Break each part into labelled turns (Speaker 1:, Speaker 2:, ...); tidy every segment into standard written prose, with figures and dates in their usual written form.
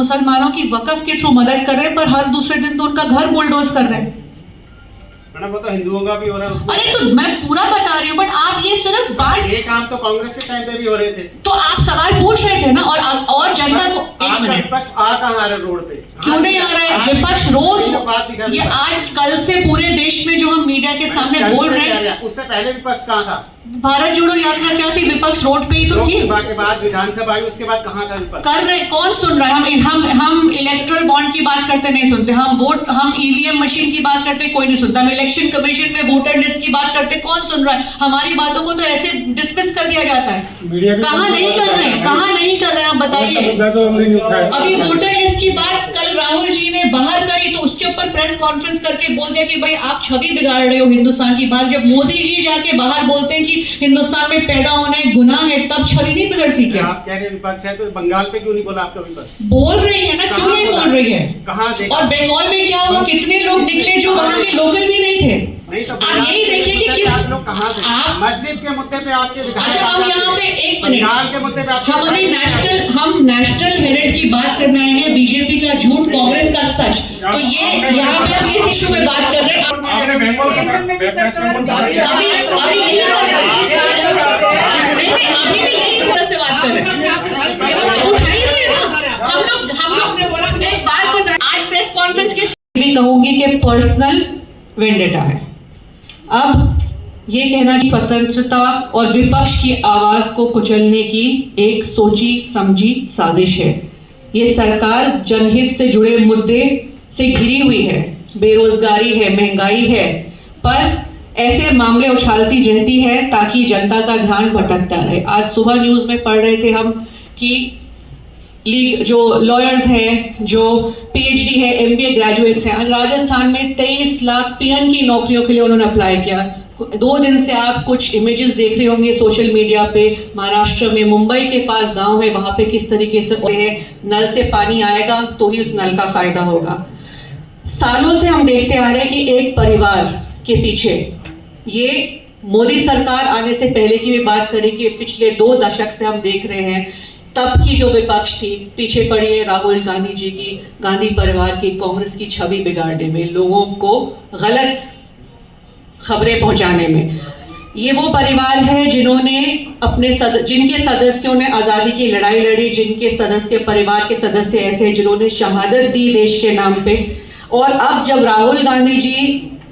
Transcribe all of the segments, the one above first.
Speaker 1: मुसलमानों की वक़्फ़ के थ्रू मदद कर रहे हैं, पर हर दूसरे दिन तो उनका घर बुलडोज कर रहे हैं।
Speaker 2: मैडम वो तो हिंदुओं का भी हो रहा है उसमें।
Speaker 1: अरे तो मैं पूरा बता रही हूँ, बट आप ये सिर्फ बात,
Speaker 2: ये काम तो कांग्रेस के टाइम पे भी हो रहे थे।
Speaker 1: तो आप सवाल पूछ रहे थे ना, और जनता को एक मिनट,
Speaker 2: विपक्ष आ कहाँ रहा है रोड पे?
Speaker 1: क्यों नहीं आ रहा है विपक्ष? रोज ये आज कल से पूरे देश में जो हम मीडिया के सामने बोल रहे हैं,
Speaker 2: उससे पहले विपक्ष कहाँ था?
Speaker 1: भारत जोड़ो यात्रा क्या थी? विपक्ष रोड पे ही तो थी।
Speaker 2: लोकसभा के बाद विधानसभा आई, उसके बाद कहाँ था विपक्ष?
Speaker 1: कर रहे, कौन सुन रहा है? हम इलेक्ट्रल बॉन्ड की बात करते नहीं सुनते, हम ईवीएम मशीन की बात करते कोई नहीं सुनता, हम इलेक्शन कमीशन में वोटर लिस्ट की बात करते कौन सुन रहा है? हमारी बातों को तो ऐसे डिस्मिस कर दिया जाता है। कहाँ नहीं कर रहे हैं, कहाँ नहीं कर रहे हैं, आप बताइए। अभी वोटर लिस्ट की बात कल राहुल जी ने बाहर करी, तो उसके ऊपर प्रेस कॉन्फ्रेंस करके बोल दिया कि भाई आप छवि बिगाड़ रहे हो हिंदुस्तान की। बात जब मोदी जी जाके बाहर बोलते हैं कि हिंदुस्तान में पैदा होना एक गुनाह है, तब छवि नहीं बिगड़ती क्या?
Speaker 2: आप कह रहे हैं विपक्ष है, तो बंगाल पे क्यों नहीं बोला आपका विपक्ष?
Speaker 1: बोल रही है ना, क्यों नहीं बोल रही है?
Speaker 2: कहाँ देखा?
Speaker 1: और बंगाल में क्या हुआ? कितने लोग निकले जो वहाँ के लोकल भी नहीं थे।
Speaker 2: नहीं तो
Speaker 1: आप यही देखिए कि किस
Speaker 2: आप लोग कहाँ थे? मस्जिद के मुद्दे पे आपके
Speaker 1: अच्छा, हम यहाँ पे एक मिनट,
Speaker 2: बंगाल के मुद्दे पे
Speaker 1: हम अभी नेशनल हेरिटेज की बात करना है, बीजेपी का झूठ, कांग्रेस का सच। तो ये यहाँ पे हम इस इशू में बात कर रहे हैं।
Speaker 3: आपने बंगाल का अभी
Speaker 1: भी यही तरह से बात कर रहे हैं। उठाइए ना, हम लोग एक बात बताएं, आज प्रेस कॉन्फ्रेंस के भी कहूंगी कि पर्सनल वेंडेटा है। अब ये कहना कि स्वतंत्रता और विपक्ष की आवाज को कुचलने की एक सोची समझी साजिश है। ये सरकार जनहित से जुड़े मुद्दे से घिरी हुई है, बेरोजगारी है, महंगाई है, पर ऐसे मामले उछालती रहती है ताकि जनता का ध्यान भटकता रहे। आज सुबह न्यूज में पढ़ रहे थे हम कि जो लॉयर्स हैं, जो पीएचडी है, एमबीए ग्रेजुएट्स हैं, आज राजस्थान में 23 लाख पीएन की नौकरियों के लिए उन्होंने अप्लाई किया। 2 दिन से आप कुछ इमेजेस देख रहे होंगे सोशल मीडिया पे, महाराष्ट्र में मुंबई के पास गांव है, वहां पे किस तरीके से नल से पानी आएगा तो ही उस नल का फायदा होगा। सालों से हम देखते आ रहे हैं कि एक परिवार के पीछे, ये मोदी सरकार आने से पहले की भी बात करें कि पिछले 2 दशक से हम देख रहे हैं, तब की जो विपक्ष थी पीछे पड़ी है राहुल गांधी जी की, गांधी परिवार की, कांग्रेस की छवि बिगाड़ने में, लोगों को गलत खबरें पहुंचाने में। ये वो परिवार है जिन्होंने जिनके सदस्यों ने आजादी की लड़ाई लड़ी, जिनके सदस्य, परिवार के सदस्य ऐसे हैं जिन्होंने शहादत दी देश के नाम पे। और अब जब राहुल गांधी जी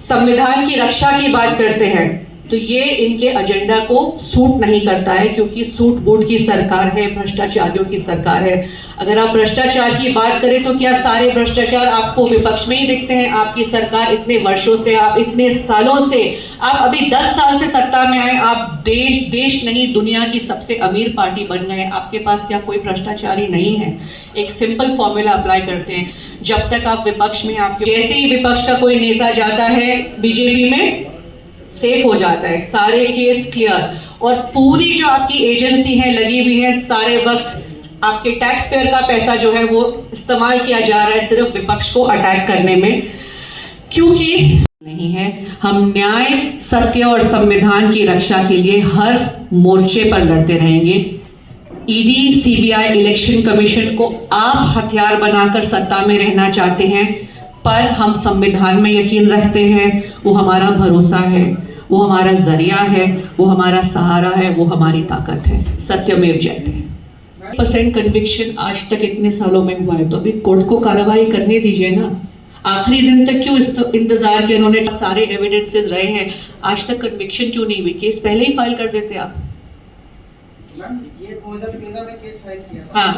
Speaker 1: संविधान की रक्षा की बात करते हैं तो ये इनके एजेंडा को सूट नहीं करता है, क्योंकि सूट बूट की सरकार है, भ्रष्टाचारियों की सरकार है। अगर आप भ्रष्टाचार की बात करें तो क्या सारे भ्रष्टाचार आपको विपक्ष में ही दिखते हैं? आपकी सरकार इतने वर्षों से, आप इतने सालों से, आप अभी 10 साल से सत्ता में आए, आप देश नहीं दुनिया की सबसे अमीर पार्टी बन गए। आपके पास क्या कोई भ्रष्टाचारी नहीं है? एक सिंपल फॉर्मूला अप्लाई करते हैं, जब तक आप विपक्ष में, आपके जैसे ही विपक्ष का कोई नेता जाता है बीजेपी में, सेफ हो जाता है, सारे केस क्लियर, और पूरी जो आपकी एजेंसी है लगी हुई है, सारे वक्त आपके टैक्स पेयर का पैसा जो है वो इस्तेमाल किया जा रहा है सिर्फ विपक्ष को अटैक करने में, क्योंकि नहीं है। हम न्याय, सत्य और संविधान की रक्षा के लिए हर मोर्चे पर लड़ते रहेंगे। ईडी, सीबीआई, इलेक्शन कमीशन को आप हथियार बनाकर सत्ता में रहना चाहते हैं, पर हम संविधान में यकीन रखते हैं। वो हमारा भरोसा है, वो हमारा जरिया है, वो हमारा सहारा है, वो हमारी ताकत है। सत्यमेव जयते। 100% कन्विक्शन आज तक इतने सालों में हुआ है, तो अभी कोर्ट को कार्रवाई करने दीजिए ना। आखिरी दिन तक क्यों इंतजार किया? उन्होंने सारे एविडेंसेस रहे हैं, आज तक कन्विक्शन क्यों नहीं हुई? केस पहले ही फाइल कर देते आप।
Speaker 4: ये 2013 में केस फाइल किया था।
Speaker 1: हाँ।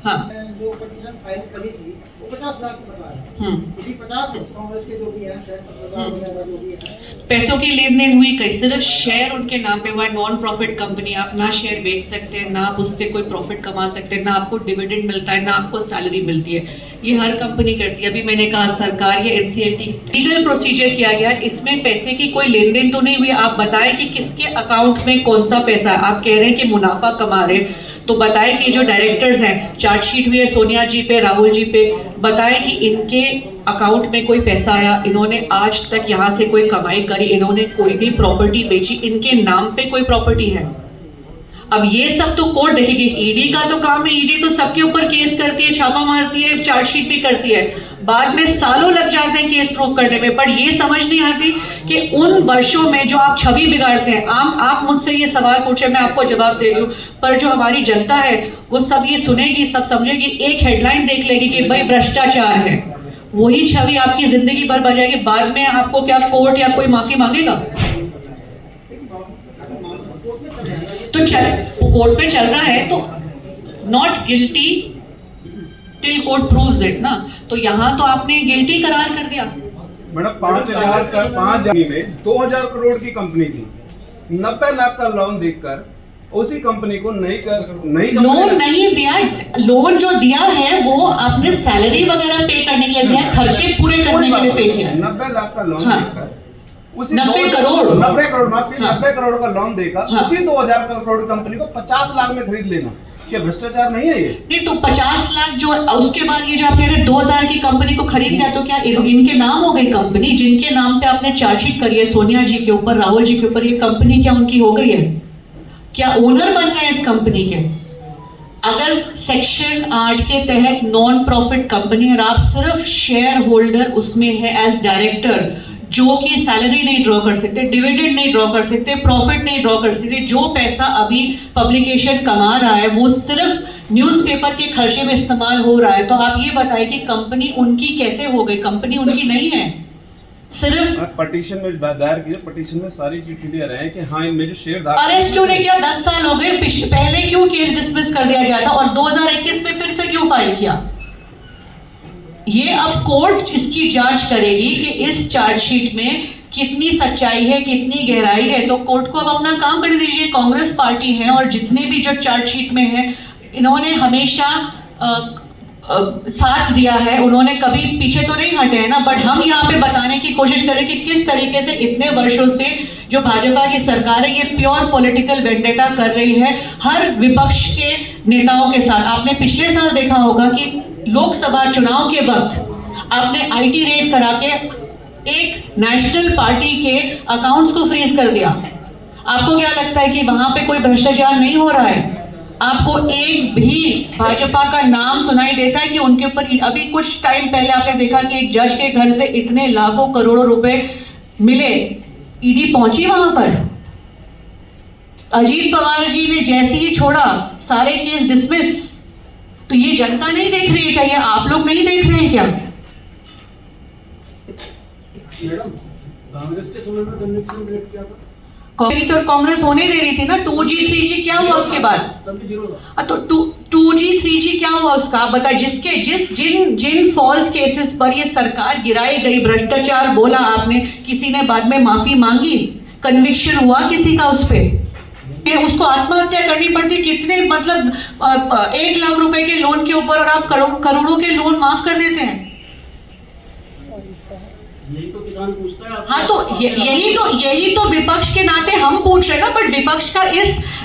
Speaker 4: हाँ। जो पिटीशन फाइल करी थी वो 50 लाख की बता रहा है। 50 कांग्रेस के जो भी हैं, जो भी है,
Speaker 1: पैसों की लेन देन हुई, कहीं सिर्फ शेयर उनके नाम पे हुआ है। नॉन प्रॉफिट कंपनी, आप ना शेयर बेच सकते हैं, ना आप उससे कोई प्रॉफिट कमा सकते हैं, ना आपको डिविडेंड मिलता है, ना आपको सैलरी मिलती है। ये हर कंपनी करती है। अभी मैंने कहा सरकार या एनसीएलटी लीगल प्रोसीजर किया गया, इसमें पैसे की कोई लेन देन तो नहीं हुई। आप बताएं कि किसके अकाउंट में कौन सा पैसा है। आप कह रहे हैं कि मुनाफा कमा रहे, तो बताएं कि जो डायरेक्टर्स हैं, चार्जशीट हुई है सोनिया जी पे, राहुल जी पे, बताएं कि इनके अकाउंट में कोई पैसा आया, इन्होंने आज तक यहाँ से कोई कमाई करी, इन्होंने कोई भी प्रॉपर्टी बेची, इनके नाम पे कोई प्रॉपर्टी है। अब ये सब तो कोर्ट देखेगी। ईडी का तो काम है, ईडी तो सबके ऊपर केस करती है, छापा मारती है, चार्जशीट भी करती है, बाद में सालों लग जाते हैं केस प्रूव करने में। पर ये समझ नहीं आती कि उन वर्षों में जो आप छवि बिगाड़ते हैं, आप मुझसे ये सवाल पूछे, मैं आपको जवाब दे दूं, पर जो हमारी जनता है वो सब ये सुनेगी, सब समझेगी, एक हेडलाइन देख लेगी कि भाई भ्रष्टाचार है, वही छवि आपकी जिंदगी भर बन जाएगी। बाद में आपको क्या कोर्ट या कोई माफी मांगेगा? तो कोर्ट में चल रहा है तो not guilty till court proves it ना। तो यहाँ तो आपने गिल्टी करार कर दिया।
Speaker 3: मैडम 5 जमीन में 2000 करोड़ की कंपनी थी, 90 लाख का लोन देकर उसी कंपनी को
Speaker 1: लोन नहीं दिया। लोन जो दिया है वो आपने सैलरी वगैरह पे करने के लिए दिया, खर्चे पूरे करने के लिए पे किया।
Speaker 3: 90 लाख का लोन देकर उसी
Speaker 1: 90 करोड़
Speaker 3: 90 करोड़ माफी 90 करोड़ का लोन देकर उसी 2000 करोड़ कंपनी को 50 लाख में खरीद लेना, क्या भ्रष्टाचार नहीं है ये?
Speaker 1: नहीं तो 50 लाख जो उसके बाद ये जो आप कह रहे 2000 की कंपनी को खरीद लिया, तो क्या इनके नाम हो गई कंपनी? जिनके नाम पे आपने चार्जशीट करी है सोनिया जी के ऊपर, राहुल जी के ऊपर, ये कंपनी क्या उनकी हो गई है? क्या ओनर बन गए इस कंपनी के? अगर सेक्शन 8 के तहत नॉन प्रॉफिट कंपनी और आप सिर्फ शेयर होल्डर उसमें है एज डायरेक्टर, जो कि सैलरी नहीं ड्रॉ कर सकते, डिविडेंड नहीं ड्रॉ कर सकते, प्रॉफिट नहीं ड्रॉ कर सकते, जो पैसा अभी पब्लिकेशन कमा रहा है वो सिर्फ न्यूज़पेपर के खर्चे में इस्तेमाल हो रहा है, तो आप ये बताइए कि कंपनी उनकी कैसे हो गई? कंपनी उनकी नहीं है। सिर्फ
Speaker 3: पटिशन में दायर किया, पटिशन में सारी चीज क्लियर है कि हाँ इनमें जो शेयर
Speaker 1: अरेस्ट क्यों नहीं किया? 10 साल हो गए, पहले क्यों केस डिसमिस कर दिया गया था और 2021 में फिर से क्यों फाइल किया? ये अब कोर्ट इसकी जांच करेगी कि इस चार्जशीट में कितनी सच्चाई है, कितनी गहराई है। तो कोर्ट को अब अपना काम कर दीजिए। कांग्रेस पार्टी है और जितने भी जो चार्जशीट में है, इन्होंने हमेशा साथ दिया है, उन्होंने कभी पीछे तो नहीं हटे हैं ना। बट हम यहाँ पे बताने की कोशिश करें कि किस तरीके से इतने वर्षों से जो भाजपा की सरकार है ये प्योर पॉलिटिकल वेंडेटा कर रही है हर विपक्ष के नेताओं के साथ। आपने पिछले साल देखा होगा कि लोकसभा चुनाव के वक्त आपने आईटी रेड करा के एक नेशनल पार्टी के अकाउंट्स को फ्रीज कर दिया। आपको क्या लगता है कि वहां पे कोई भ्रष्टाचार नहीं हो रहा है? आपको एक भी भाजपा का नाम सुनाई देता है कि उनके ऊपर? अभी कुछ टाइम पहले आपने देखा कि एक जज के घर से इतने लाखों करोड़ों रुपए मिले, ईडी पहुंची वहां पर। अजीत पवार जी ने जैसे ही छोड़ा सारे केस डिसमिस। तो ये जनता नहीं देख रही है क्या? ये आप लोग नहीं देख रहे हैं क्या?
Speaker 4: मैडम कांग्रेस के समय में कन्विक्शन रेट क्या था?
Speaker 1: तो कांग्रेस होने दे रही थी ना। 2G 3G क्या हुआ उसके बाद?
Speaker 4: तब भी जीरो था।
Speaker 1: तो 2G 3G क्या हुआ उसका? आप बताइए। जिन फॉल्स केसेस पर ये सरकार गिराई गई, भ्रष्टाचार बोला आपने, किसी ने बाद में माफी मांगी? कन्विक्शन हुआ किसी का उस पे? उसको आत्महत्या करनी पड़ती। कितने मतलब 1 लाख रुपए के लोन के ऊपर और आप करोड़ों के लोन माफ कर देते हैं।
Speaker 4: यही तो किसान पूछता है।
Speaker 1: हाँ तो यही तो विपक्ष के नाते हम पूछ रहे हैं ना। बट विपक्ष का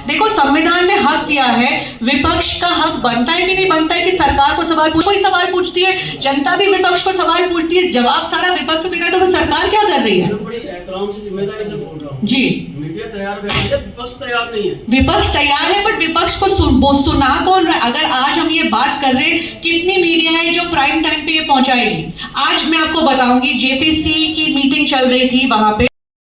Speaker 1: देखो संविधान ने हक दिया है, विपक्ष का हक बनता है कि नहीं बनता है कि सरकार को सवाल कोई सवाल पूछती है, जनता भी विपक्ष को सवाल पूछती है, जवाब सारा विपक्ष को देना है। तो फिर सरकार क्या कर रही है?
Speaker 4: बड़ी एहतराम से जिम्मेदारी से बोल रहा हूँ
Speaker 1: जी।
Speaker 4: मीडिया तैयार है, विपक्ष तैयार नहीं है।
Speaker 1: विपक्ष तैयार है बट विपक्ष को सुना कौन रहा है? अगर आज हम ये बात कर रहे हैं, कितनी मीडिया है जो प्राइम टाइम पे ये पहुंचाएगी? आज मैं आपको बताऊंगी, जेपीसी की मीटिंग चल रही थी वहां पे।